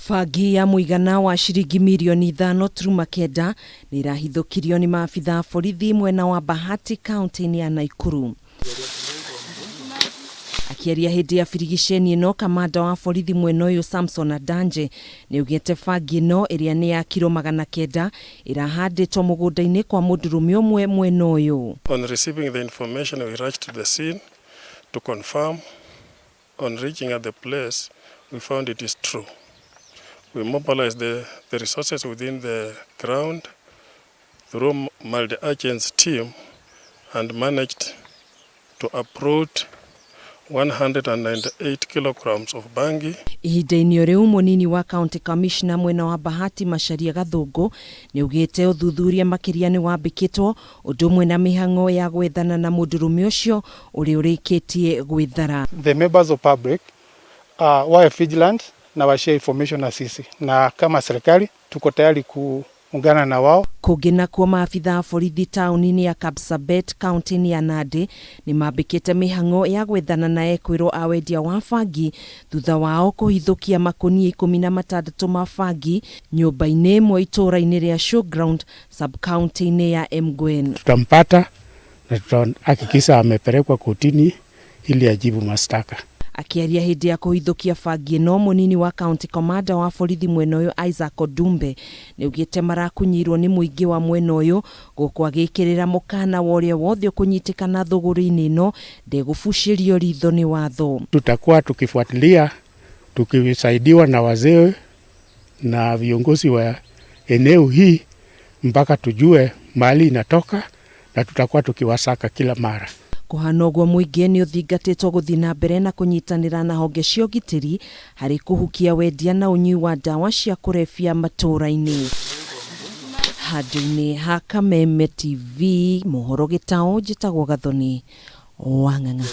Bangi ya muigana wa ciringi mirioni 5.9 nirahithukirio ni maabitha borithi mwena wa Bahati kaunti-ini ya Nakuru. Akiaria hindi ya birigiceni ino, kamanda wa borithi mwena uyu Samson Adanje ni ugite bangi ino iria ni ya kiro 900 irahanditwo mugunda-ini kwa mundurume umwe mwena uyu. On receiving the information, we rushed to the scene to confirm. On reaching at the place, we found it is true. We mobilized the resources within the ground through multi-agents team and managed to uproot 198 kilograms of bangi. Ihinda-ini riu munini wa county commissioner mwena wa Bahati Macharia Gathungu ni ugite uthuthuria makiria ni wambikitwo undu mwena mihango ya gwethana na mundurume ucio uri urikitie gwithara. The members of public were vigilant na washare information na sisi, na kama serikali tuko tayari kuungana na wao. Kungi Nakuo maabitha borithi tauni-ini ya Kapsabet kaunti-ini ya Nandi ni mambikite mihango ya gwethana na ekwiro awendia wa bangi thutha wao kuhithukia makunia 16 ma bangi nyumba-ini imwe itura-ini ria Showground sub county-ini ya umwe. Tutampata na tutahakikisha amepelekwa kotini ili ajibu mashtaka. Akiaria hindi ya kuhithukia bangi ino, munini wa county commander wa borithi mwena uyu Isaac Odumbe ni ugite marakunyirwo ni muingi wa mwena uyu gukwagikirira mukana woria wothe kunyitikana thuguri-ini ino ndegubucirio ritho ni watho. Tutakuwa tukifuatilia tukisaidiwa na wazee na viongozi wa eneo hii mpaka tujue mali inatoka, na tutakuwa tukiwasaka kila mara. Kuhana uguo muingi ni uthingatitwo guthii na mbere na kunyitanira na honge cia ugitiri hari kuhukia wendia na unyui wa dawa cia kurebia matura-ini. Handũ-inĩ ha Kameme TV, mohoro gitao njitagwo Gathoni Wang'ang'a.